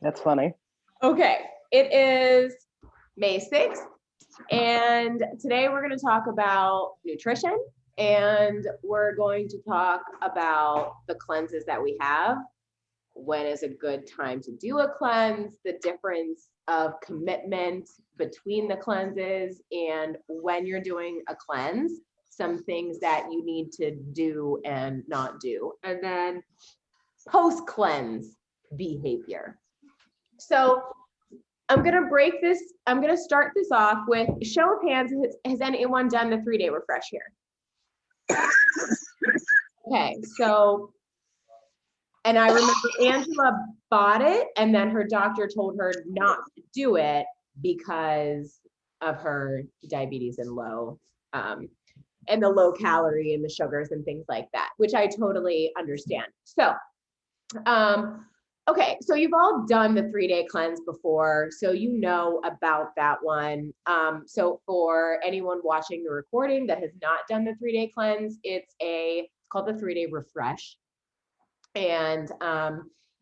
That's funny. Okay, it is May 6th, and today we're going to talk about nutrition, and we're going to talk about the cleanses that we have. When is a good time to do a cleanse, the difference of commitment between the cleanses, and when you're doing a cleanse, some things that you need to do and not do, and then post cleanse behavior. So I'm going to start this off with show of hands. Has anyone done the 3-day refresh here? Okay, so, and I remember Angela bought it and then her doctor told her not to do it because of her diabetes and and the low calorie and the sugars and things like that, which I totally understand. So, okay, so you've all done the 3-day cleanse before, so you know about that one. So for anyone watching the recording that has not done the 3-day cleanse, it's called the 3-day refresh. And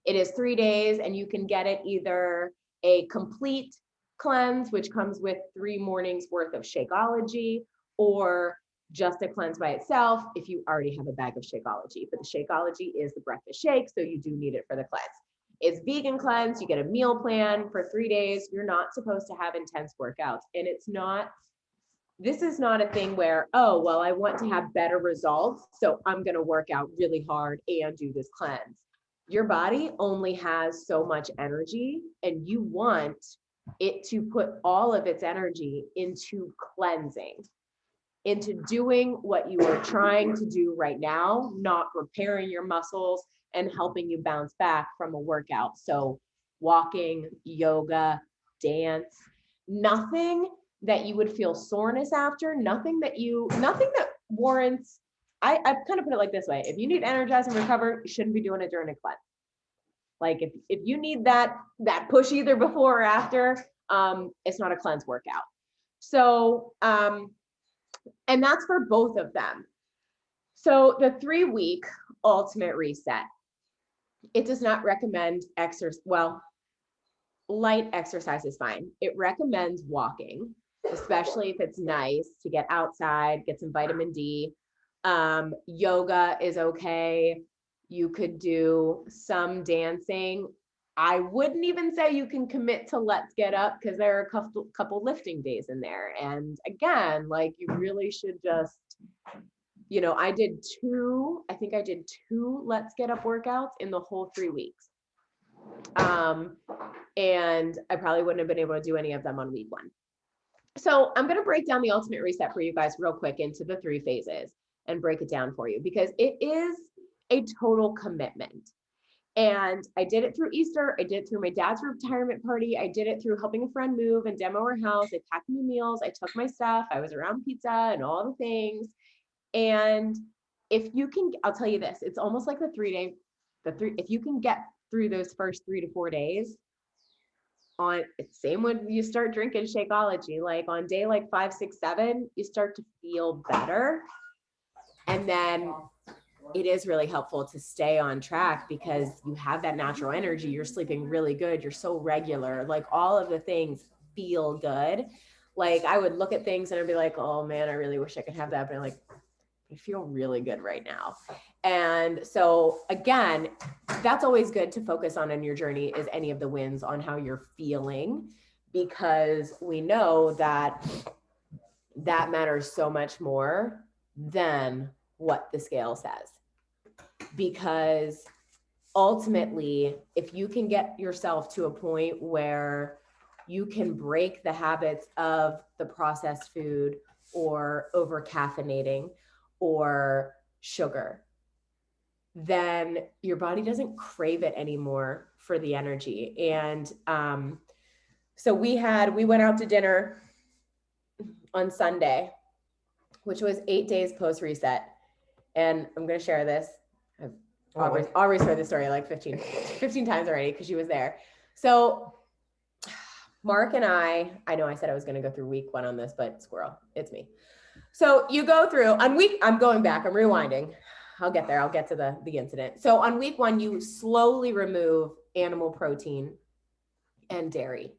it is 3 days, and you can get it either a complete cleanse, which comes with 3 mornings worth of Shakeology, or just a cleanse by itself if you already have a bag of Shakeology. But the Shakeology is the breakfast shake, so you do need it for the cleanse. It's vegan cleanse. You get a meal plan for 3 days. You're not supposed to have intense workouts. And this is not a thing where, oh, well, I want to have better results, so I'm going to work out really hard and do this cleanse. Your body only has so much energy, and you want it to put all of its energy into cleansing, into doing what you are trying to do right now, not repairing your muscles and helping you bounce back from a workout. So walking, yoga, dance, nothing that you would feel soreness after, nothing that warrants, I kind of put it like this way. If you need energize and recover, you shouldn't be doing it during a cleanse. Like if you need that push either before or after, it's not a cleanse workout. So, and that's for both of them. So the 3-week ultimate reset, it does not recommend exercise. Well, light exercise is fine. It recommends walking, especially if it's nice to get outside, get some vitamin D. Yoga is okay. You could do some dancing. I wouldn't even say you can commit to Let's Get Up because there are a couple lifting days in there. And again, like you really should just, I did 2 Let's Get Up workouts in the whole 3 weeks. And I probably wouldn't have been able to do any of them on week 1. So I'm going to break down the ultimate reset for you guys real quick into the 3 phases and break it down for you because it is a total commitment. And I did it through Easter. I did it through my dad's retirement party. I did it through helping a friend move and demo her house. I packed new meals. I took my stuff. I was around pizza and all the things. And if you can, I'll tell you this, it's almost like if you can get through those first 3 to 4 days, same when you start drinking Shakeology, like on day like 5, 6, 7, you start to feel better. And then it is really helpful to stay on track because you have that natural energy. You're sleeping really good. You're so regular. Like all of the things feel good. Like I would look at things and I'd be like, oh man, I really wish I could have that. But I'm like, I feel really good right now. And so again, that's always good to focus on in your journey is any of the wins on how you're feeling, because we know that matters so much more than what the scale says. Because ultimately, if you can get yourself to a point where you can break the habits of the processed food or over caffeinating or sugar, then your body doesn't crave it anymore for the energy. And so we went out to dinner on Sunday, which was 8 days post reset. And I'm going to share this. I've always heard this story like 15 times already because she was there. So Mark and I know I said I was going to go through week 1 on this, but squirrel, it's me. So you go through I'm going back, I'm rewinding. I'll get there. I'll get to the incident. So on week 1, you slowly remove animal protein and dairy.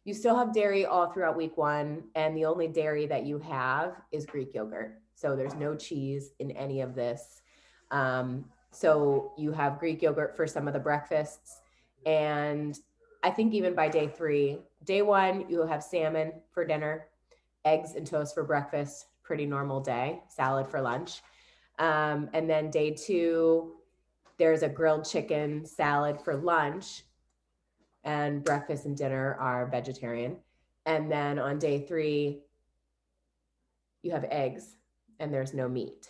You still have dairy all throughout week 1, and the only dairy that you have is Greek yogurt. So there's no cheese in any of this. So you have Greek yogurt for some of the breakfasts. And I think even by day 3, day 1, you'll have salmon for dinner, eggs and toast for breakfast, pretty normal day, salad for lunch. And then day 2, there's a grilled chicken salad for lunch, and breakfast and dinner are vegetarian. And then on day 3, you have eggs and there's no meat.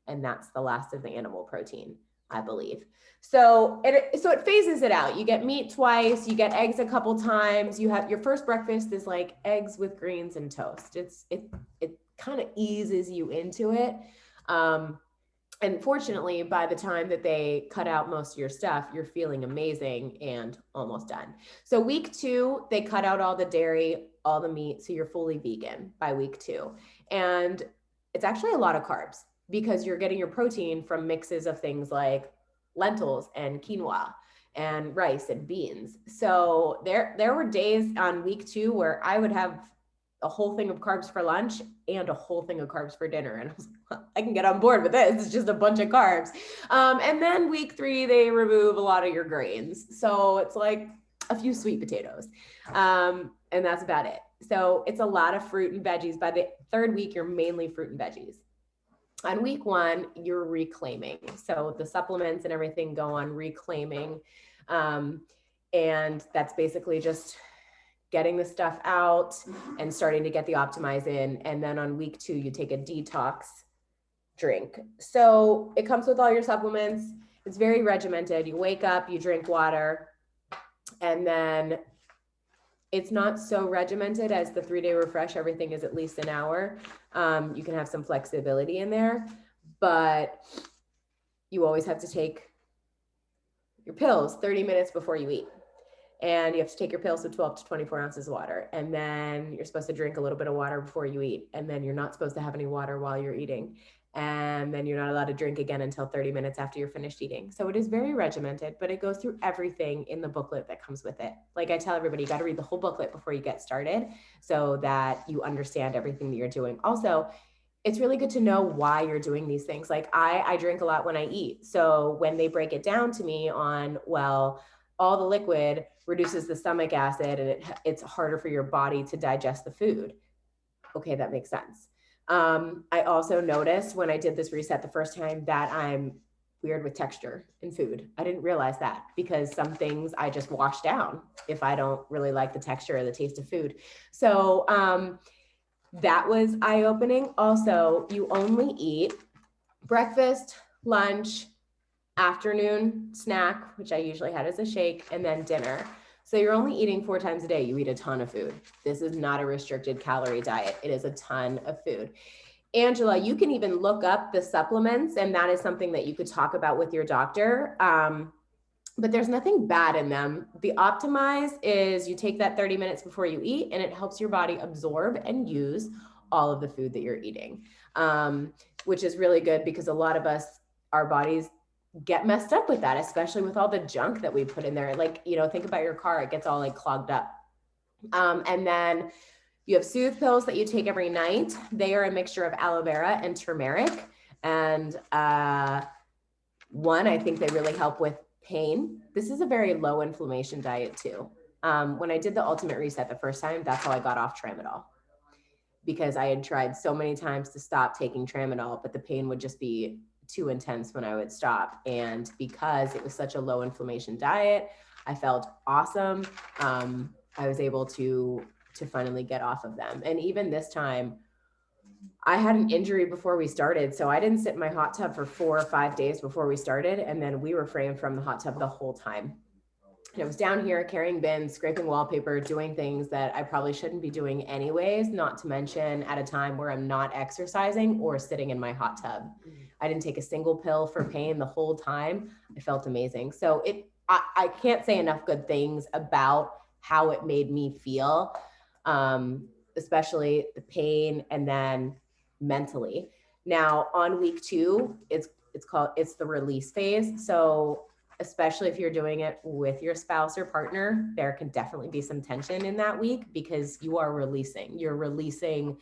And that's the last of the animal protein, I believe. So it phases it out. You get meat twice, you get eggs a couple times. You have your first breakfast is like eggs with greens and toast. It kind of eases you into it. And fortunately, by the time that they cut out most of your stuff, you're feeling amazing and almost done. So week 2, they cut out all the dairy, all the meat. So you're fully vegan by week 2. And it's actually a lot of carbs because you're getting your protein from mixes of things like lentils and quinoa and rice and beans. So there were days on week 2 where I would have a whole thing of carbs for lunch and a whole thing of carbs for dinner. And I was like, well, I can get on board with this. It's just a bunch of carbs. And then week 3, they remove a lot of your grains. So it's like a few sweet potatoes. And that's about it. So it's a lot of fruit and veggies. By the 3rd week, you're mainly fruit and veggies. On week 1, you're reclaiming. So the supplements and everything go on reclaiming. And that's basically just getting the stuff out and starting to get the Optimize in. And then on week 2, you take a detox drink. So it comes with all your supplements. It's very regimented. You wake up, you drink water, and then it's not so regimented as the 3-day refresh. Everything is at least an hour. You can have some flexibility in there, but you always have to take your pills 30 minutes before you eat. And you have to take your pills with 12 to 24 ounces of water. And then you're supposed to drink a little bit of water before you eat. And then you're not supposed to have any water while you're eating. And then you're not allowed to drink again until 30 minutes after you're finished eating. So it is very regimented, but it goes through everything in the booklet that comes with it. Like I tell everybody, you got to read the whole booklet before you get started so that you understand everything that you're doing. Also, it's really good to know why you're doing these things. Like I drink a lot when I eat. So when they break it down to me on, well, all the liquid reduces the stomach acid and it's harder for your body to digest the food. Okay, that makes sense. I also noticed when I did this reset the first time that I'm weird with texture in food. I didn't realize that because some things I just wash down if I don't really like the texture or the taste of food. So that was eye-opening. Also, you only eat breakfast, lunch, afternoon snack, which I usually had as a shake, and then dinner. So you're only eating 4 times a day. You eat a ton of food. This is not a restricted calorie diet. It is a ton of food. Angela, you can even look up the supplements, and that is something that you could talk about with your doctor. But there's nothing bad in them. The Optimize is you take that 30 minutes before you eat, and it helps your body absorb and use all of the food that you're eating, which is really good because a lot of us, our bodies get messed up with that, especially with all the junk that we put in there. Like, you know, think about your car, it gets all like clogged up. And then you have Soothe pills that you take every night. They are a mixture of aloe vera and turmeric. And one, I think they really help with pain. This is a very low inflammation diet too. When I did the Ultimate Reset the first time, that's how I got off Tramadol, because I had tried so many times to stop taking Tramadol, but the pain would just be too intense when I would stop. And because it was such a low inflammation diet, I felt awesome. I was able to finally get off of them. And even this time, I had an injury before we started. So I didn't sit in my hot tub for 4 or 5 days before we started. And then we refrained from the hot tub the whole time. And I was down here carrying bins, scraping wallpaper, doing things that I probably shouldn't be doing anyways, not to mention at a time where I'm not exercising or sitting in my hot tub. I didn't take a single pill for pain the whole time. I felt amazing. So I can't say enough good things about how it made me feel, especially the pain and then mentally. Now on week 2, it's the release phase. So especially if you're doing it with your spouse or partner, there can definitely be some tension in that week because you're releasing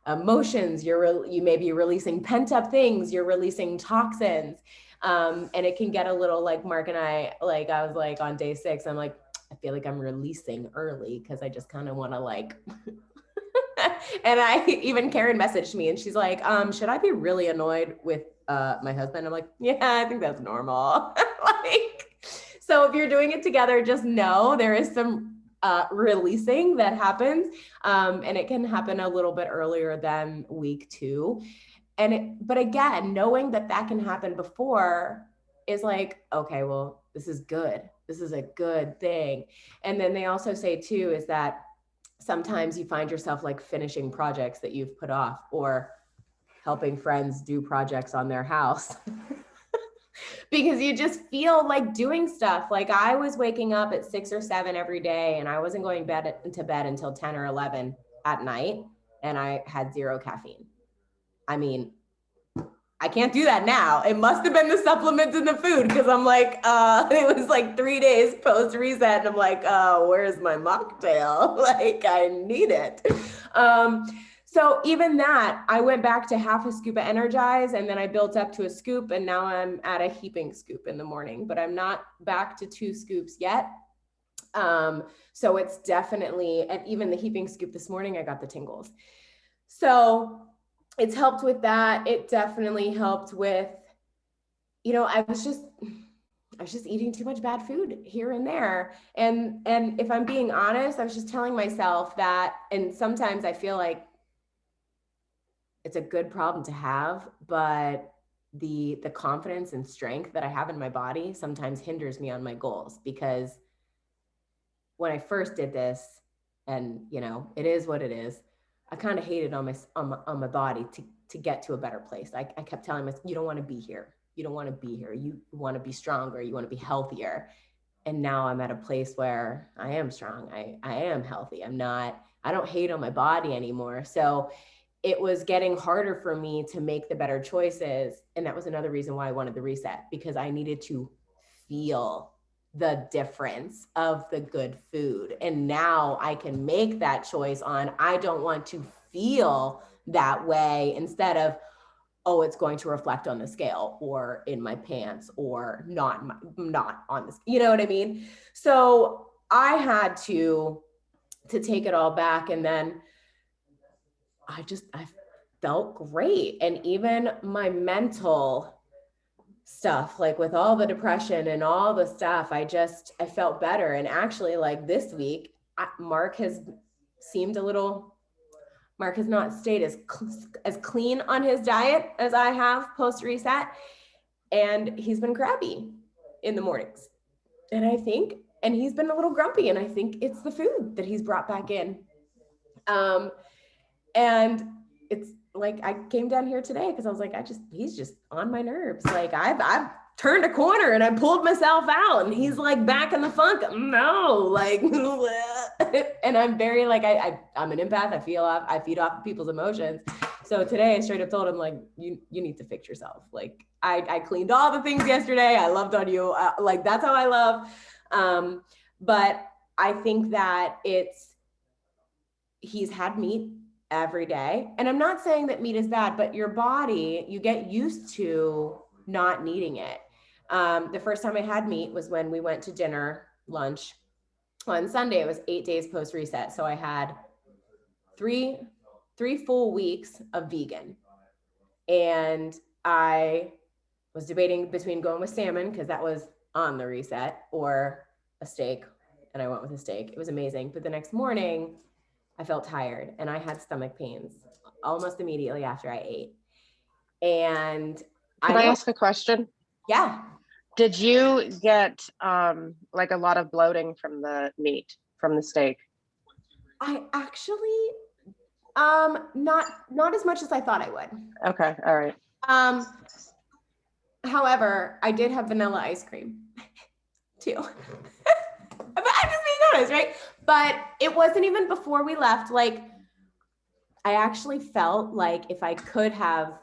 emotions, you may be releasing pent up things, you're releasing toxins. And it can get a little like Mark and I was like on day 6, I'm like, I feel like I'm releasing early because I just kind of want to like, and even Karen messaged me and she's like, should I be really annoyed with my husband? I'm like, yeah, I think that's normal. Like, so if you're doing it together, just know there is some releasing that happens. And it can happen a little bit earlier than week 2. But again, knowing that can happen before is like, okay, well, this is good. This is a good thing. And then they also say too, is that sometimes you find yourself like finishing projects that you've put off or helping friends do projects on their house because you just feel like doing stuff. Like I was waking up at 6 or 7 every day and I wasn't going to bed until 10 or 11 at night. And I had 0 caffeine. I mean, I can't do that now. It must have been the supplements in the food because I'm like, it was like 3 days post reset. And I'm like, where's my mocktail? Like I need it. So even that, I went back to half a scoop of Energize and then I built up to a scoop and now I'm at a heaping scoop in the morning, but I'm not back to 2 scoops yet. So it's definitely, and even the heaping scoop this morning, I got the tingles. So it's helped with that. It definitely helped with, I was just eating too much bad food here and there. And if I'm being honest, I was just telling myself that, and sometimes I feel like it's a good problem to have, but the confidence and strength that I have in my body sometimes hinders me on my goals because when I first did this, and it is what it is, I kind of hated on my body to get to a better place. I kept telling myself, you don't want to be here. You don't want to be here. You want to be stronger. You want to be healthier. And now I'm at a place where I am strong. I am healthy. I don't hate on my body anymore. So it was getting harder for me to make the better choices. And that was another reason why I wanted the reset, because I needed to feel the difference of the good food. And now I can make that choice on, I don't want to feel that way, instead of, oh, it's going to reflect on the scale or in my pants or not on this, you know what I mean? So I had to take it all back. And then I felt great. And even my mental stuff, like with all the depression and all the stuff, I felt better. And actually, like this week, Mark has not stayed as clean on his diet as I have post reset. And he's been crabby in the mornings. And he's been a little grumpy. And I think it's the food that he's brought back in. And it's like, I came down here today because I was like, he's just on my nerves. Like I've turned a corner and I pulled myself out and he's like back in the funk. No, like, and I'm very like, I'm an empath. I feed off people's emotions. So today I straight up told him, like, you need to fix yourself. Like I cleaned all the things yesterday. I loved on you. Like, that's how I love. But I think that he's had meat every day. And I'm not saying that meat is bad, but your body, you get used to not needing it. The first time I had meat was when we went to lunch on Sunday. It was 8 days post reset. So I had three full weeks of vegan. And I was debating between going with salmon, because that was on the reset, or a steak. And I went with a steak. It was amazing. But the next morning, I felt tired and I had stomach pains almost immediately after I ate. And Can I ask a question? Yeah. Did you get like a lot of bloating from the meat, from the steak? I actually, not as much as I thought I would. Okay. All right. However, I did have vanilla ice cream too. I'm just being honest, right? But it wasn't even before we left. Like, I actually felt like if I could have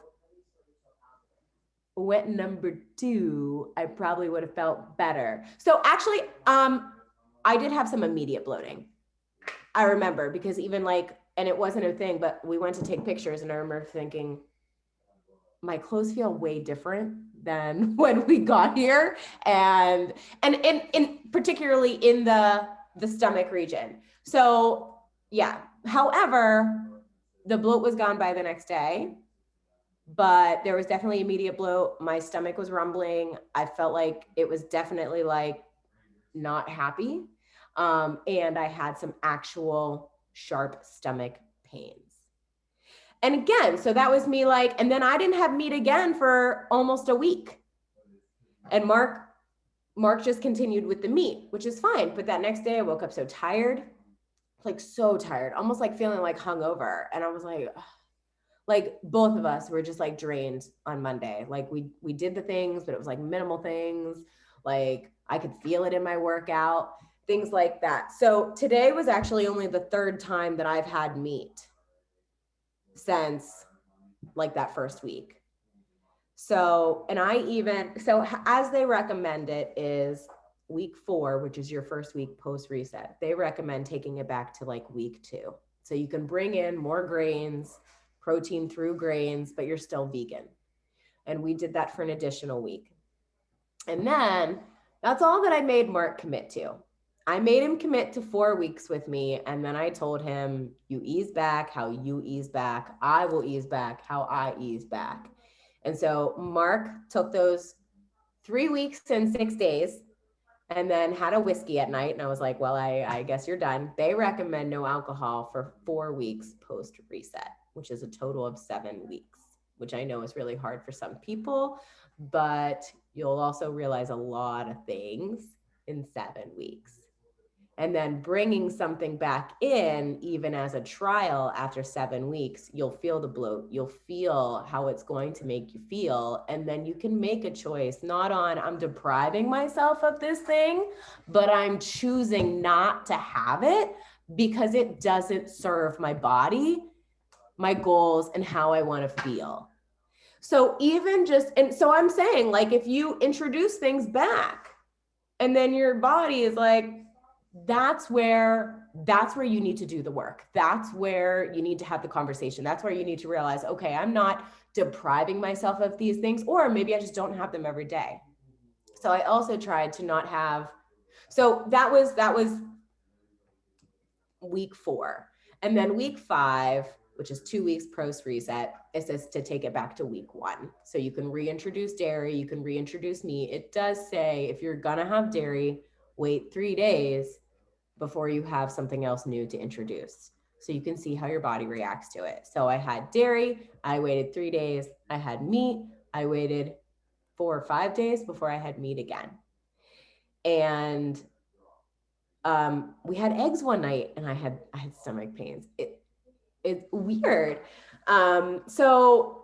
went number 2, I probably would have felt better. So actually, I did have some immediate bloating. I remember, because even like, and it wasn't a thing, but we went to take pictures and I remember thinking, my clothes feel way different than when we got here. And in particularly in the stomach region. So yeah, however, the bloat was gone by the next day, but there was definitely immediate bloat. My stomach was rumbling. I felt like it was definitely like not happy. And I had some actual sharp stomach pains. And again, so that was me like, and then I didn't have meat again for almost a week. And Mark just continued with the meat, which is fine. But that next day I woke up so tired, like so tired, almost like feeling like hungover. And I was like, ugh. Like both of us were just like drained on Monday. Like we did the things, but it was like minimal things. Like I could feel it in my workout, things like that. So today was actually only the 3rd time that I've had meat since like that first week. So, and as they recommend it is week 4, which is your first week post reset. They recommend taking it back to like week 2. So you can bring in more grains, protein through grains, but you're still vegan. And we did that for an additional week. And then that's all that I made Mark commit to. I made him commit to 4 weeks with me. And then I told him, you ease back how you ease back. I will ease back how I ease back. And so Mark took those 3 weeks and 6 days and then had a whiskey at night. And I was like, well, I guess you're done. They recommend no alcohol for 4 weeks post reset, which is a total of 7 weeks, which I know is really hard for some people, but you'll also realize a lot of things in 7 weeks. And then bringing something back in, even as a trial after 7 weeks, you'll feel the bloat, you'll feel how it's going to make you feel. And then you can make a choice, not on I'm depriving myself of this thing, but I'm choosing not to have it because it doesn't serve my body, my goals, and how I want to feel. So even just, and so I'm saying, like, if you introduce things back and then your body is like, that's where you need to do the work. That's where you need to have the conversation. That's where you need to realize, okay, I'm not depriving myself of these things, or maybe I just don't have them every day. So I also tried to not have, so that was week 4. And then week 5, which is 2 weeks post reset, it says to take it back to week 1. So you can reintroduce dairy, you can reintroduce meat. It does say if you're gonna have dairy, wait 3 days before you have something else new to introduce. So you can see how your body reacts to it. So I had dairy, I waited 3 days. I had meat, I waited 4 or 5 days before I had meat again. And we had eggs one night and I had stomach pains. It's weird. So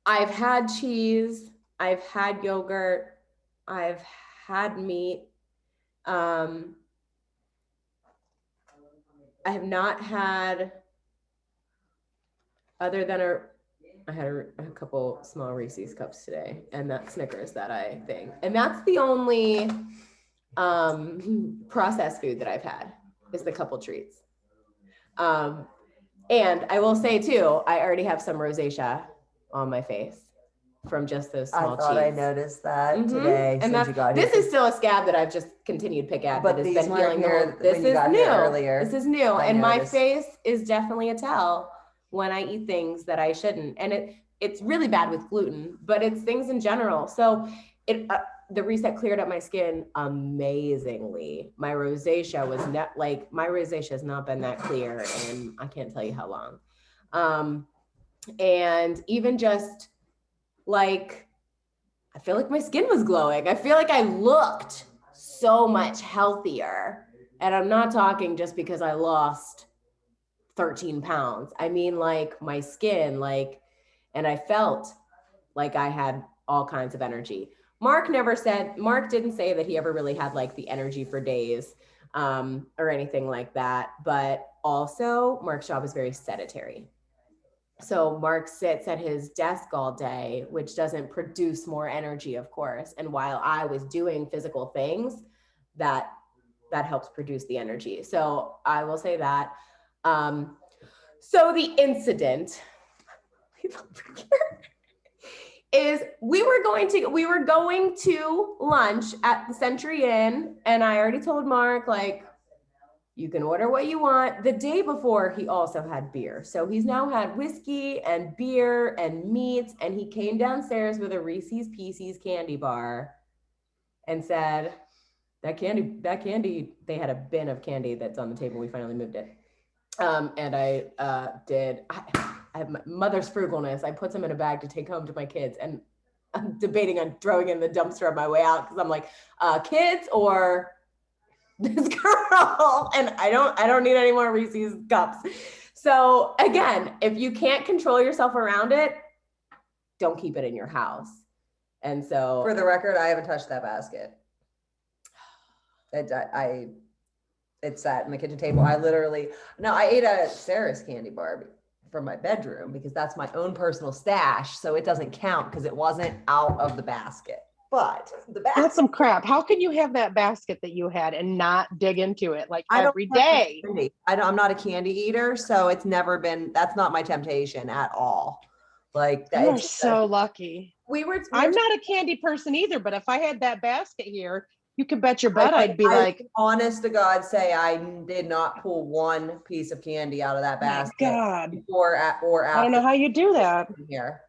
I've had cheese, I've had yogurt, I've had meat. I have not had, other than I had a couple small Reese's cups today and that Snickers that I think, and that's the only processed food that I've had is the couple treats. And I will say too, I already have some rosacea on my face from just those small cheese. I thought I noticed that today. And this is still a scab that I've just continued to pick at, but that has these been healing. This is new. Earlier. This is new, and my face is definitely a tell when I eat things that I shouldn't. And it's really bad with gluten, but it's things in general. So the reset cleared up my skin amazingly. My rosacea was not like, my rosacea has not been that clear, and I can't tell you how long. And even just like, I feel like my skin was glowing. I feel like I looked so much healthier. And I'm not talking just because I lost 13 pounds. I mean, like my skin, like, and I felt like I had all kinds of energy. Mark didn't say that he ever really had like the energy for days or anything like that. But also Mark's job is very sedentary. So Mark sits at his desk all day, which doesn't produce more energy, of course. And while I was doing physical things, that helps produce the energy. So I will say that. So the incident is we were going to lunch at the Century Inn, and I already told Mark, like, you can order what you want. The day before, he also had beer. So he's now had whiskey and beer and meats, and he came downstairs with a Reese's Pieces candy bar and said, that candy, they had a bin of candy that's on the table. We finally moved it. And I have my mother's frugalness. I put some in a bag to take home to my kids, and I'm debating on throwing in the dumpster on my way out because I'm like, kids or this girl, and I don't need any more Reese's cups. So again, if you can't control yourself around it, don't keep it in your house. And so, for the record, I haven't touched that basket. It's sat in the kitchen table. I ate a Sarah's candy bar from my bedroom because that's my own personal stash. So it doesn't count because it wasn't out of the basket. But the basket. That's some crap. How can you have that basket that you had and not dig into it like every day? I'm not a candy eater. So it's never been, that's not my temptation at all. Like that. You're so lucky. I'm not a candy person either, but if I had that basket here, you could bet your butt I'd be like, honest to God, say I did not pull one piece of candy out of that basket. God. Before or after. I don't know how you do that. Here.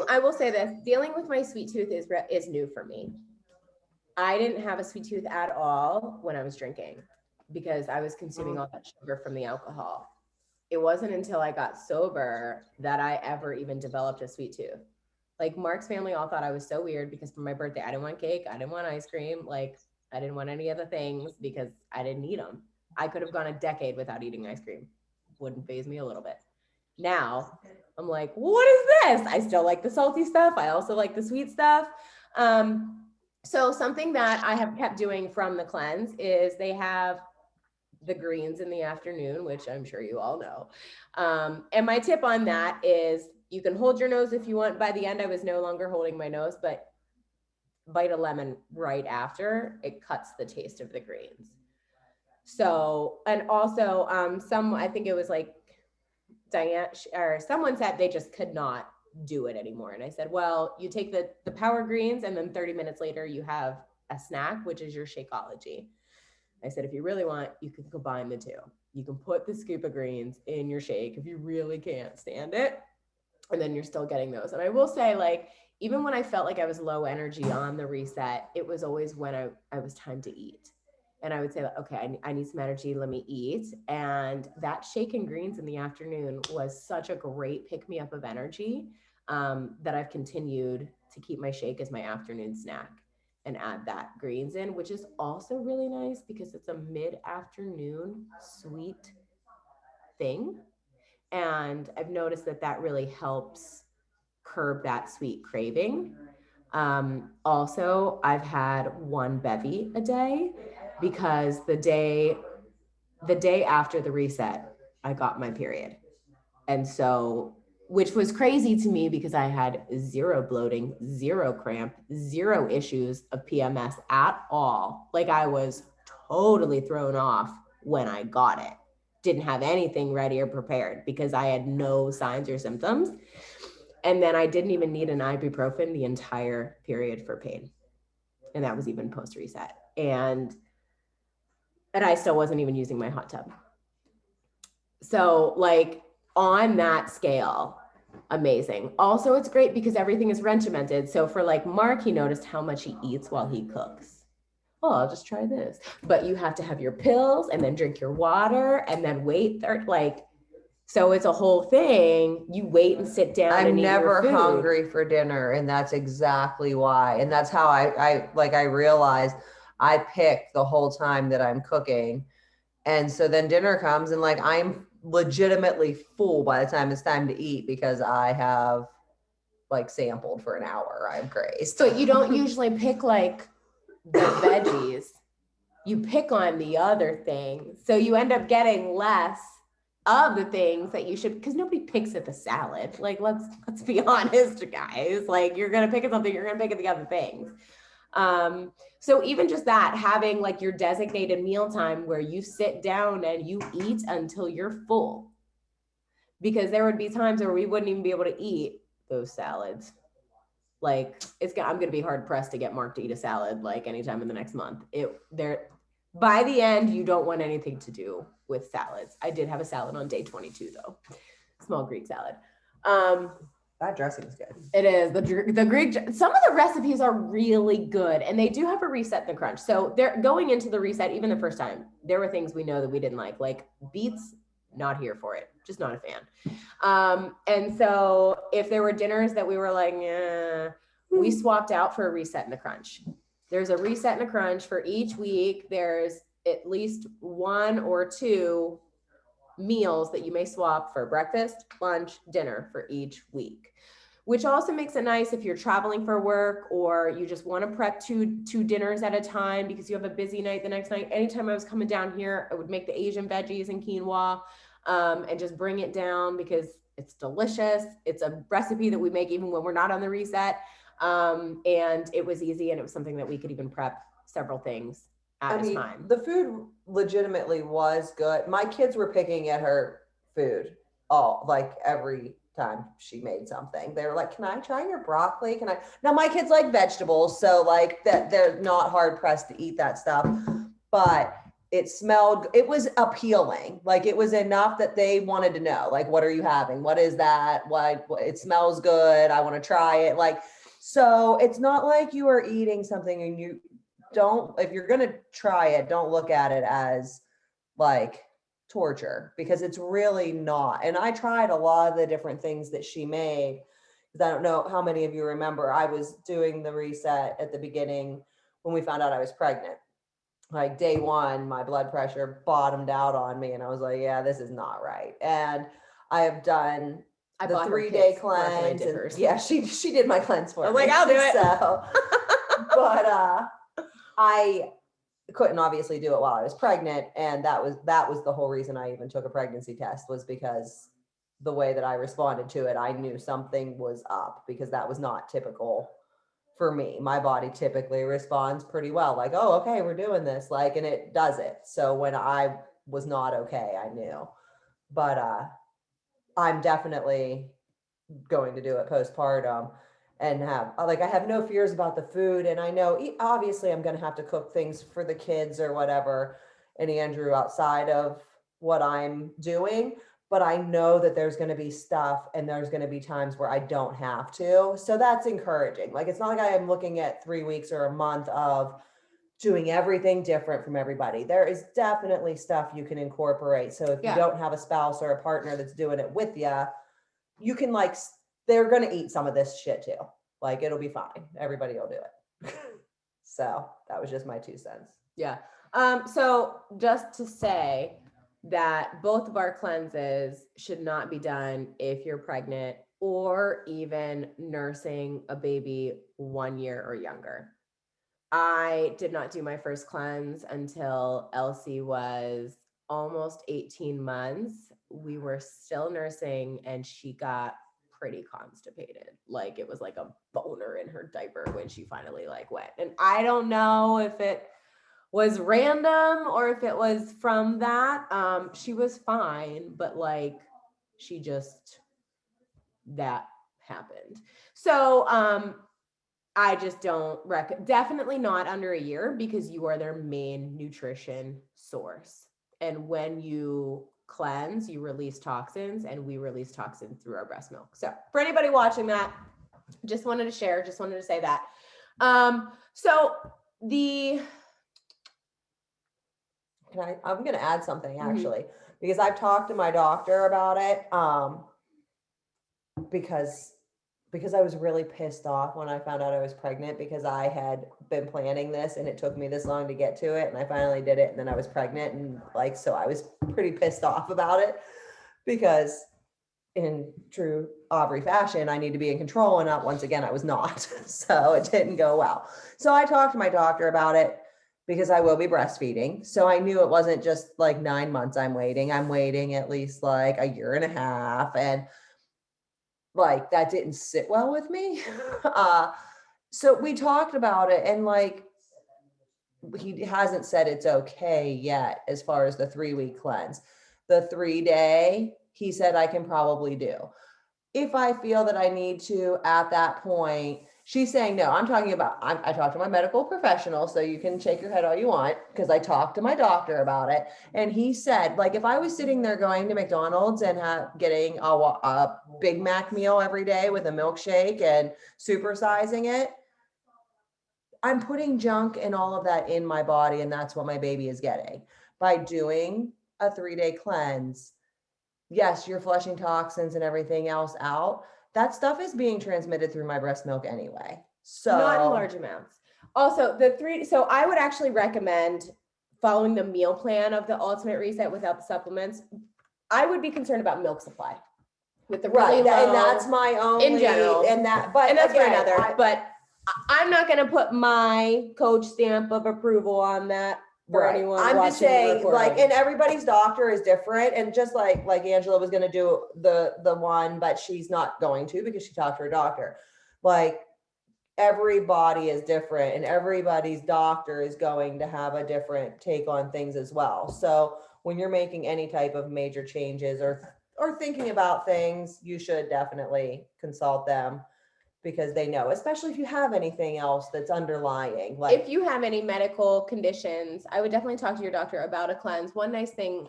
I will say this, dealing with my sweet tooth is new for me. I didn't have a sweet tooth at all when I was drinking because I was consuming all that sugar from the alcohol. It wasn't until I got sober that I ever even developed a sweet tooth. Like Mark's family all thought I was so weird because for my birthday, I didn't want cake. I didn't want ice cream. Like I didn't want any of the things because I didn't eat them. I could have gone a decade without eating ice cream. Wouldn't faze me a little bit. Now I'm like, what is this? I still like the salty stuff. I also like the sweet stuff. So something that I have kept doing from the cleanse is they have the greens in the afternoon, which I'm sure you all know. And my tip on that is you can hold your nose if you want. By the end, I was no longer holding my nose, but bite a lemon right after. It cuts the taste of the greens. So, and also I think it was like Diane or someone said they just could not do it anymore. And I said, well, you take the power greens and then 30 minutes later you have a snack, which is your Shakeology. I said, if you really want, you can combine the two. You can put the scoop of greens in your shake if you really can't stand it. And then you're still getting those. And I will say, like, even when I felt like I was low energy on the reset, it was always when I was time to eat. And I would say, okay, I need some energy. Let me eat. And that shake and greens in the afternoon was such a great pick me up of energy that I've continued to keep my shake as my afternoon snack and add that greens in, which is also really nice because it's a mid-afternoon sweet thing. And I've noticed that really helps curb that sweet craving. Also, I've had one bevy a day because the day after the reset, I got my period. And so, which was crazy to me because I had zero bloating, zero cramp, zero issues of PMS at all. Like I was totally thrown off when I got it. Didn't have anything ready or prepared because I had no signs or symptoms. And then I didn't even need an ibuprofen the entire period for pain. And that was even post reset. And I still wasn't even using my hot tub. So like on that scale, amazing. Also, it's great because everything is regimented. So for like Mark, he noticed how much he eats while he cooks. Oh, I'll just try this. But you have to have your pills and then drink your water and then wait. So it's a whole thing. You wait and sit down. I'm never hungry for dinner. And that's exactly why. And that's how I realized I pick the whole time that I'm cooking. And so then dinner comes and like, I'm legitimately full by the time it's time to eat because I have like sampled for an hour. I'm crazed. So you don't usually pick like the veggies, you pick on the other things. So you end up getting less of the things that you should, because nobody picks at the salad. Like, let's be honest, guys. Like, you're gonna pick at something, you're gonna pick at the other things. So even just that, having like your designated mealtime where you sit down and you eat until you're full, because there would be times where we wouldn't even be able to eat those salads. Like I'm going to be hard pressed to get Mark to eat a salad like anytime in the next month. By the end, you don't want anything to do with salads. I did have a salad on day 22 though, small Greek salad. That dressing is good. It is the Greek. Some of the recipes are really good, and they do have a reset in the crunch. So they're going into the reset. Even the first time, there were things we know that we didn't like beets. Not here for it. Just not a fan. And so if there were dinners that we were like, we swapped out for a reset in the crunch. There's a reset in the crunch for each week. There's at least 1 or 2 meals that you may swap for breakfast, lunch, dinner for each week, which also makes it nice if you're traveling for work or you just want to prep two dinners at a time because you have a busy night the next night. Anytime I was coming down here, I would make the Asian veggies and quinoa and just bring it down because it's delicious. It's a recipe that we make even when we're not on the reset. And it was easy, and it was something that we could even prep several things at a time. The food legitimately was good. My kids were picking at her food every time she made something. They were like, "Can I try your broccoli? Can I?" Now my kids like vegetables, so like that they're not hard pressed to eat that stuff. But it was appealing. Like it was enough that they wanted to know, like, what are you having? What is that? What it smells good. I want to try it. Like, so it's not like you are eating something and you don't, if you're going to try it, don't look at it as like torture, because it's really not. And I tried a lot of the different things that she made, because I don't know how many of you remember, I was doing the reset at the beginning when we found out I was pregnant. Like day 1, my blood pressure bottomed out on me and I was like, yeah, this is not right. And I have done the 3-day cleanse. And yeah, she did my cleanse for me. I'm like, I'll do it. So, but I couldn't obviously do it while I was pregnant. And that was the whole reason I even took a pregnancy test, was because the way that I responded to it, I knew something was up, because that was not typical for me. My body typically responds pretty well. Like, oh, okay, we're doing this. Like, and it does it. So when I was not okay, I knew, but, I'm definitely going to do it postpartum and I have no fears about the food. And I know obviously I'm going to have to cook things for the kids or whatever and Andrew outside of what I'm doing, but I know that there's going to be stuff and there's going to be times where I don't have to. So that's encouraging. Like, it's not like I am looking at 3 weeks or a month of doing everything different from everybody. There is definitely stuff you can incorporate. So if you don't have a spouse or a partner that's doing it with you, you can they're going to eat some of this shit too. Like, it'll be fine. Everybody will do it. So that was just my 2 cents. Yeah. So just to say that both of our cleanses should not be done if you're pregnant or even nursing a baby 1 year or younger. I did not do my first cleanse until Elsie was almost 18 months. We were still nursing and she got pretty constipated. Like, it was like a boner in her diaper when she finally went. And I don't know if it was random or if it was from that. She was fine, but that happened. So, I just don't definitely not under a year, because you are their main nutrition source. And when you cleanse, you release toxins, and we release toxins through our breast milk. So for anybody watching that, just wanted to say that. So I'm going to add something actually, because I've talked to my doctor about it. Because I was really pissed off when I found out I was pregnant, because I had been planning this and it took me this long to get to it. And I finally did it. And then I was pregnant. And so I was pretty pissed off about it, because in true Aubrey fashion, I need to be in control. And once again, I was not. So it didn't go well. So I talked to my doctor about it, because I will be breastfeeding. So I knew it wasn't just like 9 months I'm waiting. I'm waiting at least like a year and a half. And like that didn't sit well with me. So we talked about it, and like he hasn't said it's okay yet as far as the 3-week cleanse. The 3-day, he said I can probably do. If I feel that I need to at that point, she's saying no. I'm talking about, I talked to my medical professional, so you can shake your head all you want, because I talked to my doctor about it. And he said, like, if I was sitting there going to McDonald's and getting a Big Mac meal every day with a milkshake and supersizing it, I'm putting junk and all of that in my body, and that's what my baby is getting. By doing a 3-day cleanse, yes, you're flushing toxins and everything else out. That stuff is being transmitted through my breast milk anyway. So Not in large amounts. Also, so I would actually recommend following the meal plan of the Ultimate Reset without the supplements. I would be concerned about milk supply with the really right, low, and that's my only general, and that's for another. But I'm not going to put my coach stamp of approval on that for right. anyone. I'm just watching the saying, like, recording. and everybody's doctor is different, and just like Angela was going to do the one, but she's not going to because she talked to her doctor. Like, everybody is different, and everybody's doctor is going to have a different take on things as well. So when you're making any type of major changes or thinking about things, you should definitely consult them, because they know, especially if you have anything else that's underlying. Like, if you have any medical conditions, I would definitely talk to your doctor about a cleanse. One nice thing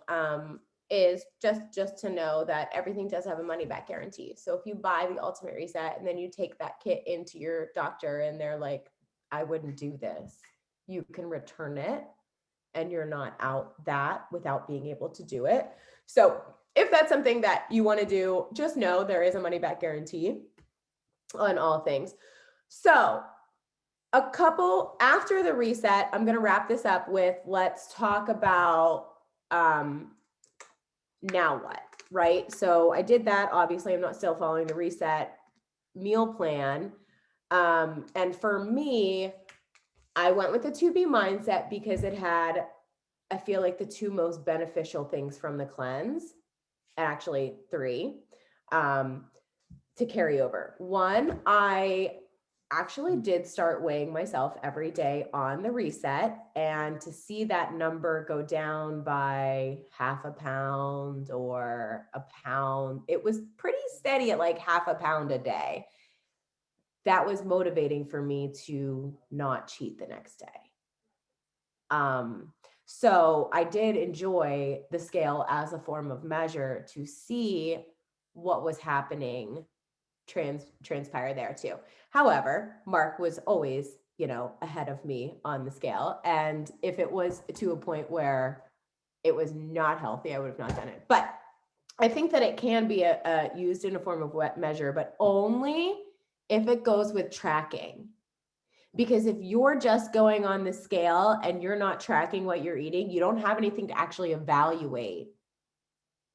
is just to know that everything does have a money back guarantee. So if you buy the Ultimate Reset and then you take that kit into your doctor and they're like, I wouldn't do this, you can return it and you're not out that without being able to do it. So if that's something that you want to do, just know there is a money back guarantee on all things. So a couple after the reset, I'm going to wrap this up with, let's talk about now what, right? So I did that. Obviously, I'm not still following the reset meal plan. And for me, I went with the 2B mindset because it had, I feel like, the 2 most beneficial things from the cleanse, actually 3, to carry over. 1, I actually did start weighing myself every day on the reset, and to see that number go down by half a pound or a pound, it was pretty steady at like half a pound a day. That was motivating for me to not cheat the next day. So I did enjoy the scale as a form of measure to see what was happening transpire there too. However, Mark was always, ahead of me on the scale. And if it was to a point where it was not healthy, I would have not done it. But I think that it can be used in a form of wet measure, but only if it goes with tracking. Because if you're just going on the scale and you're not tracking what you're eating, you don't have anything to actually evaluate.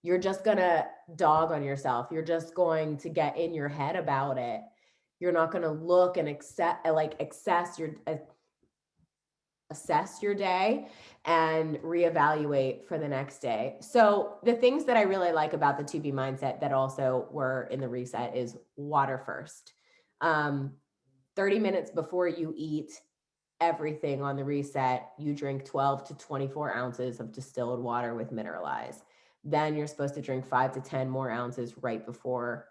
You're just going to dog on yourself. You're just going to get in your head about it. You're not going to look and assess your day and reevaluate for the next day. So the things that I really like about the 2B mindset that also were in the reset is water first. 30 minutes before you eat everything on the reset, you drink 12 to 24 ounces of distilled water with Mineralize. Then you're supposed to drink 5 to 10 more ounces right before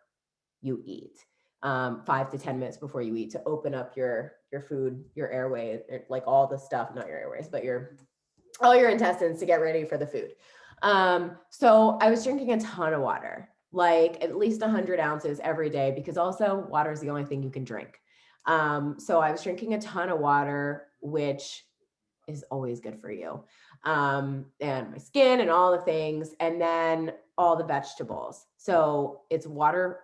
you eat. 5 to 10 minutes before you eat, to open up your food, your airway, like all the stuff, not your airways, but all your intestines to get ready for the food. So I was drinking a ton of water, like at least 100 ounces every day, because also water is the only thing you can drink. So I was drinking a ton of water, which is always good for you. And my skin and all the things, and then all the vegetables. So it's water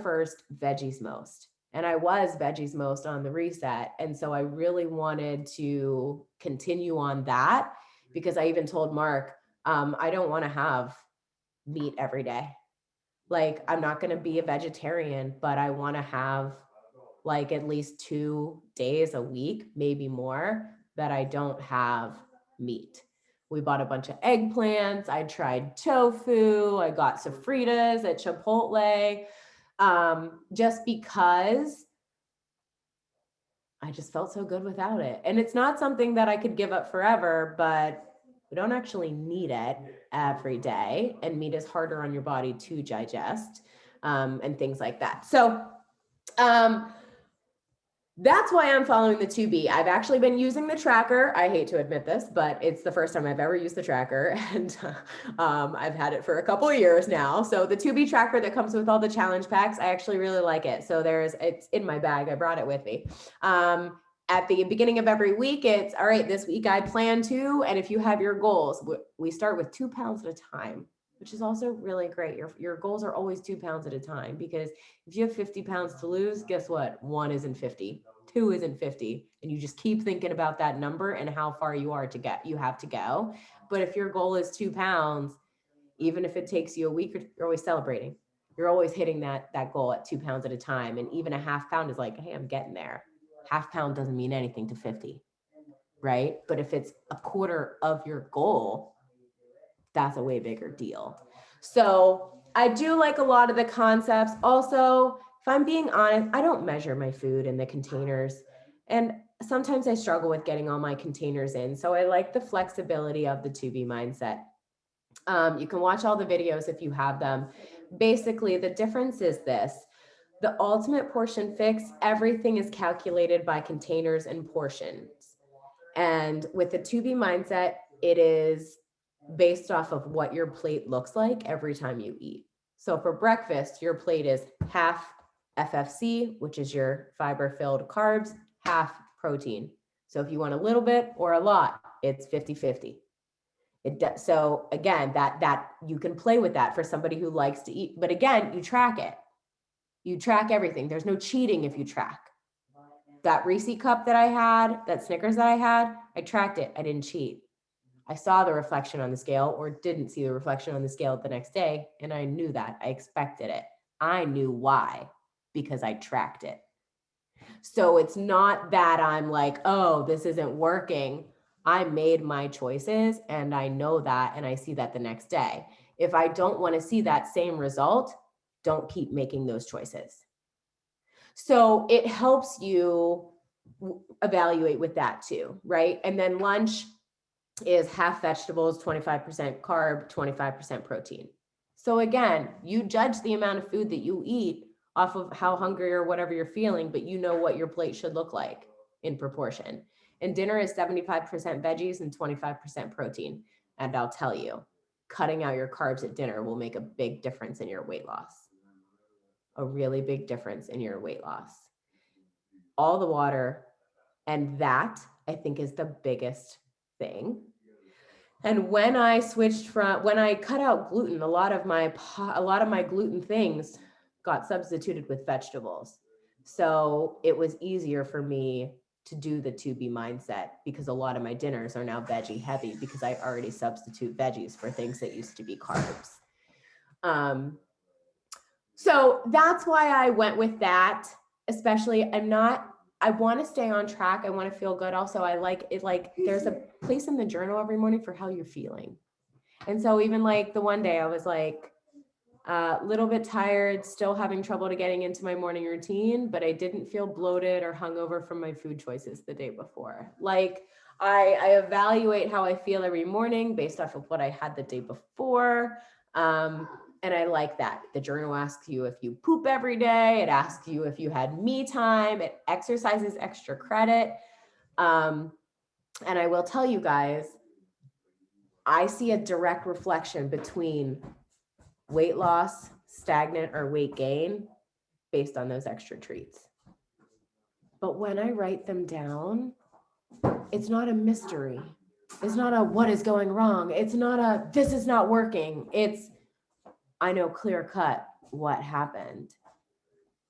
first, veggies most. And I was veggies most on the reset. And so I really wanted to continue on that, because I even told Mark, I don't want to have meat every day. Like, I'm not going to be a vegetarian, but I want to have like at least 2 days a week, maybe more, that I don't have meat. We bought a bunch of eggplants. I tried tofu. I got sofritas at Chipotle, just because I just felt so good without it. And it's not something that I could give up forever, but we don't actually need it every day. And meat is harder on your body to digest, and things like that. So, that's why I'm following the 2B. I've actually been using the tracker. I hate to admit this, but it's the first time I've ever used the tracker, and I've had it for a couple of years now. So the 2B tracker that comes with all the challenge packs, I actually really like it. So it's in my bag. I brought it with me. At the beginning of every week, it's all right, this week I plan to, and if you have your goals, we start with 2 pounds at a time, which is also really great. Your goals are always 2 pounds at a time, because if you have 50 pounds to lose, guess what? 1 isn't 50, 2 isn't 50. And you just keep thinking about that number and how far you have to go. But if your goal is 2 pounds, even if it takes you a week, you're always celebrating. You're always hitting that goal at 2 pounds at a time. And even a half pound is like, hey, I'm getting there. Half pound doesn't mean anything to 50, right? But if it's a quarter of your goal, that's a way bigger deal. So I do like a lot of the concepts. Also, if I'm being honest, I don't measure my food in the containers. And sometimes I struggle with getting all my containers in. So I like the flexibility of the 2B mindset. You can watch all the videos if you have them. Basically, the difference is this. The ultimate portion fix, everything is calculated by containers and portions. And with the 2B mindset, it is based off of what your plate looks like every time you eat. So for breakfast, your plate is half FFC, which is your fiber-filled carbs, half protein. So if you want a little bit or a lot, it's 50-50. So again, that you can play with that for somebody who likes to eat. But again, you track it. You track everything. There's no cheating if you track. That Reese cup that I had, that Snickers that I had, I tracked it. I didn't cheat. I saw the reflection on the scale, or didn't see the reflection on the scale the next day, and I knew that. I expected it. I knew why, because I tracked it. So it's not that I'm like, oh, this isn't working. I made my choices, and I know that, and I see that the next day. If I don't want to see that same result, don't keep making those choices. So it helps you evaluate with that too, right? And then lunch is half vegetables, 25% carb, 25% protein. So again, you judge the amount of food that you eat off of how hungry or whatever you're feeling, but you know what your plate should look like in proportion. And dinner is 75% veggies and 25% protein. And I'll tell you, cutting out your carbs at dinner will make a big difference in your weight loss. A really big difference in your weight loss. All the water, and that I think is the biggest thing. And when I cut out gluten, a lot of my gluten things got substituted with vegetables. So it was easier for me to do the 2B mindset, because a lot of my dinners are now veggie heavy, because I already substitute veggies for things that used to be carbs. So that's why I went with that. Especially, I want to stay on track. I want to feel good. Also, I like it. Like, there's a place in the journal every morning for how you're feeling. And so even like the one day I was like a little bit tired, still having trouble to getting into my morning routine, but I didn't feel bloated or hungover from my food choices the day before. Like, I evaluate how I feel every morning based off of what I had the day before. And I like that. The journal asks you if you poop every day. It asks you if you had me time. It exercises extra credit. And I will tell you guys, I see a direct reflection between weight loss, stagnant, or weight gain based on those extra treats. But when I write them down, it's not a mystery. It's not a what is going wrong. It's not a this is not working. It's I know clear cut what happened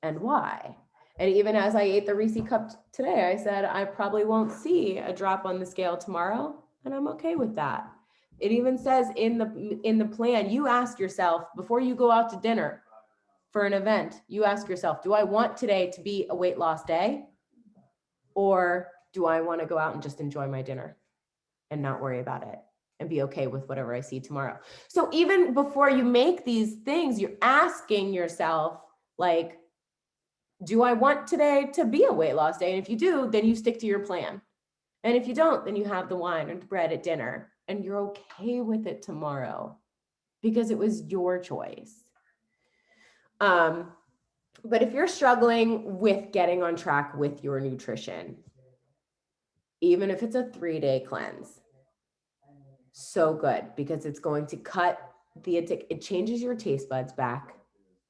and why. And even as I ate the Reese cup today, I said, I probably won't see a drop on the scale tomorrow, and I'm okay with that. It even says in the plan, you ask yourself before you go out to dinner for an event, you ask yourself, do I want today to be a weight loss day? Or do I want to go out and just enjoy my dinner and not worry about it and be okay with whatever I see tomorrow? So even before you make these things, you're asking yourself, like, do I want today to be a weight loss day? And if you do, then you stick to your plan. And if you don't, then you have the wine or the bread at dinner and you're okay with it tomorrow because it was your choice. But if you're struggling with getting on track with your nutrition, even if it's a 3-day cleanse, so good, because it's going to cut it changes your taste buds back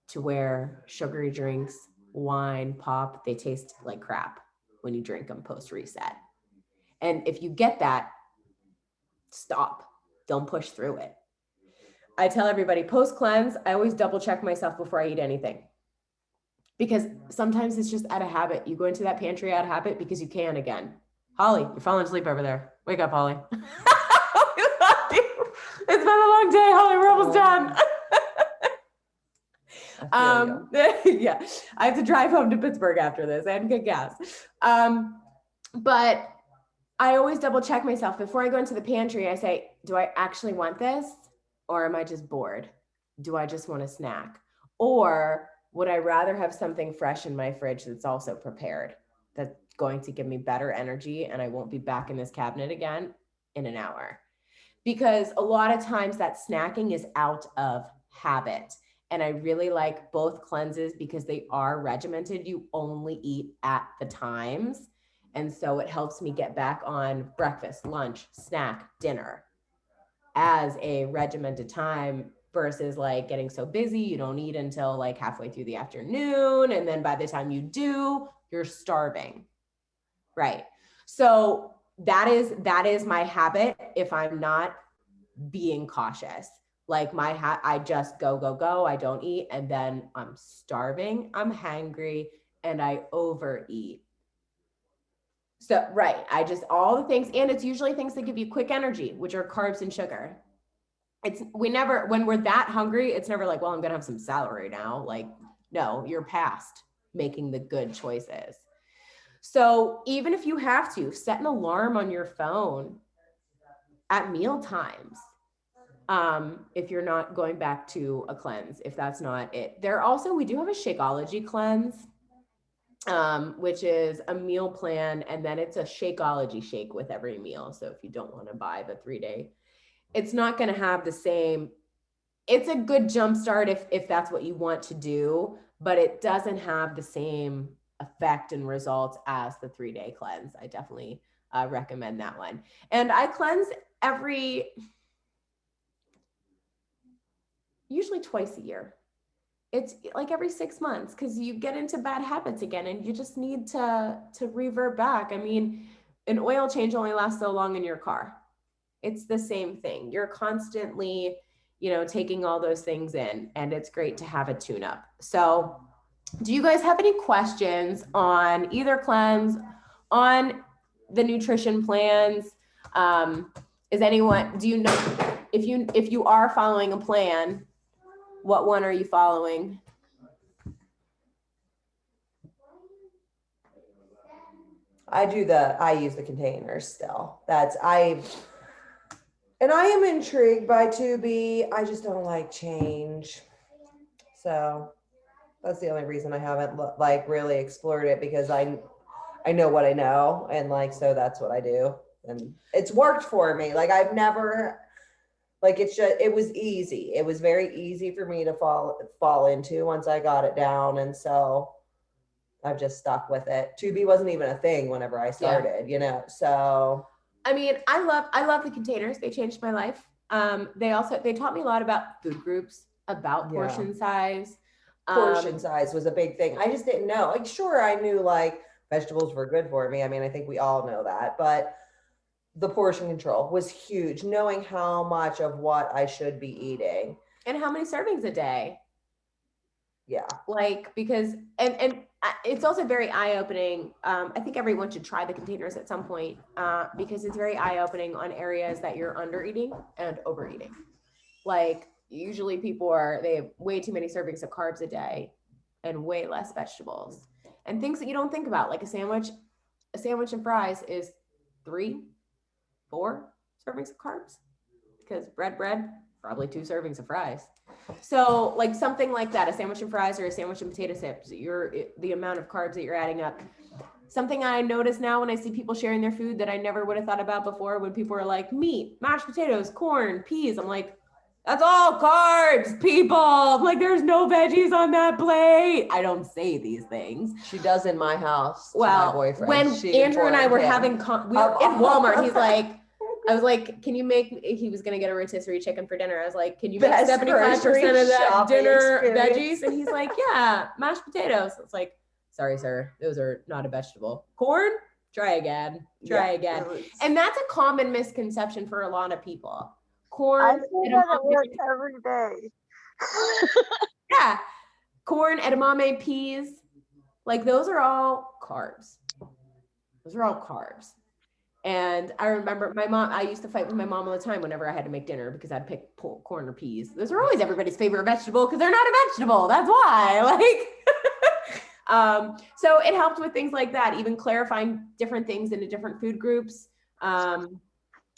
to where sugary drinks, wine, pop, they taste like crap when you drink them post reset. And if you get that, stop. Don't push through it. I tell everybody post cleanse, I always double check myself before I eat anything. Because sometimes it's just out of habit. You go into that pantry out of habit because you can again. Holly, you're falling asleep over there. Wake up, Holly. It's been a long day, Holly. We're almost done. Yeah, I have to drive home to Pittsburgh after this. I had good gas. But I always double check myself before I go into the pantry. I say, do I actually want this? Or am I just bored? Do I just want a snack? Or would I rather have something fresh in my fridge that's also prepared, that's going to give me better energy and I won't be back in this cabinet again in an hour? Because a lot of times that snacking is out of habit. And I really like both cleanses because they are regimented. You only eat at the times. And so it helps me get back on breakfast, lunch, snack, dinner as a regimented time versus like getting so busy you don't eat until like halfway through the afternoon. And then by the time you do, you're starving. Right. So that is my habit if I'm not being cautious. Like I just go. I don't eat. And then I'm starving, I'm hangry, and I overeat. So, right. All the things, and it's usually things that give you quick energy, which are carbs and sugar. When we're that hungry, it's never like, well, I'm going to have some celery now. Like, no, you're past making the good choices. So even if you have to set an alarm on your phone at meal times, if you're not going back to a cleanse, if that's not it. We do have a Shakeology cleanse, which is a meal plan, and then it's a Shakeology shake with every meal. So if you don't want to buy the 3-day, it's not going to have the same. It's a good jump start if that's what you want to do, but it doesn't have the same effect and results as the 3-day cleanse. I definitely recommend that one. And I cleanse usually twice a year. It's like every 6 months because you get into bad habits again and you just need to revert back. I mean, an oil change only lasts so long in your car. It's the same thing. You're constantly, taking all those things in, and it's great to have a tune-up. So do you guys have any questions on either cleanse, on the nutrition plans? Do you know if you are following a plan, what one are you following? I use the containers still. And I am intrigued by 2B. I just don't like change. So that's the only reason I haven't really explored it, because I know what I know, and so that's what I do. And it's worked for me. I've never, it was easy. It was very easy for me to fall into once I got it down. And so I've just stuck with it. 2B wasn't even a thing whenever I started, so. I mean, I love the containers. They changed my life. They taught me a lot about food groups, about portion size. Portion size was a big thing. I just didn't know. Sure, I knew vegetables were good for me. I mean, I think we all know that, but the portion control was huge. Knowing how much of what I should be eating. And how many servings a day. Yeah. Because it's also very eye-opening. I think everyone should try the containers at some point because it's very eye-opening on areas that you're under eating and overeating. Usually they have way too many servings of carbs a day and way less vegetables and things that you don't think about, like a sandwich. a sandwich and fries is 3, 4 servings of carbs, because bread, probably 2 servings of fries. So like something like that, a sandwich and fries or a sandwich and potato chips, the amount of carbs that you're adding up. Something I notice now when I see people sharing their food that I never would have thought about before, when people are like meat, mashed potatoes, corn, peas, I'm like, that's all carbs, people. I'm like, there's no veggies on that plate. I don't say these things. She does in my house. Well, my boyfriend. when She Andrew and I were informed him. having, we were in Walmart, he's like, I was like, can you make, he was going to get a rotisserie chicken for dinner. I was like, can you make Best 75% grocery of that shopping dinner experience. veggies? And he's like, yeah, mashed potatoes. It's like, sorry, sir, those are not a vegetable. Corn? Try again. Try again. And that's a common misconception for a lot of people. Corn. I say that at work every day. Yeah. Corn, edamame, peas, like those are all carbs. Those are all carbs. And I remember my mom, I used to fight with my mom all the time whenever I had to make dinner because I'd pick corn or peas. Those are always everybody's favorite vegetable because they're not a vegetable. That's why. Like, so it helped with things like that, even clarifying different things into different food groups.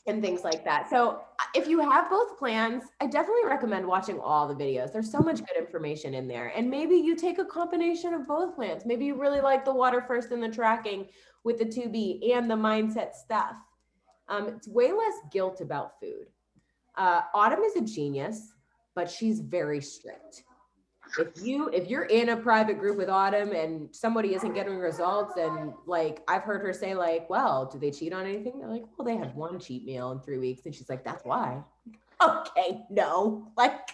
And things like that. So if you have both plans, I definitely recommend watching all the videos. There's so much good information in there. And maybe you take a combination of both plans. Maybe you really like the water first and the tracking with the 2B and the mindset stuff. It's way less guilt about food. Autumn is a genius, but she's very strict. If you're in a private group with Autumn and somebody isn't getting results, and like I've heard her say like, well, do they cheat on anything? They're like, well, they had 1 cheat meal in 3 weeks. And she's like, that's why. Okay, no, like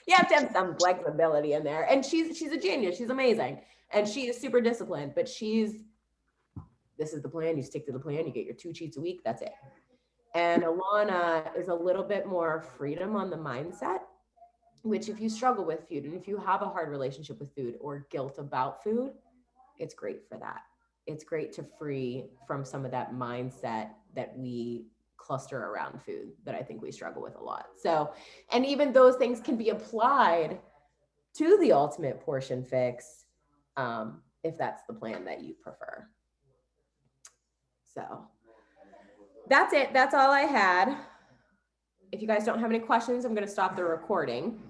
you have to have some flexibility in there. And she's a genius. She's amazing. And she is super disciplined, but this is the plan. You stick to the plan. You get your 2 cheats a week. That's it. And Alana is a little bit more freedom on the mindset, which if you struggle with food and if you have a hard relationship with food or guilt about food, it's great for that. It's great to free from some of that mindset that we cluster around food that I think we struggle with a lot. So, and even those things can be applied to the ultimate portion fix, if that's the plan that you prefer. So that's it. That's all I had. If you guys don't have any questions, I'm going to stop the recording.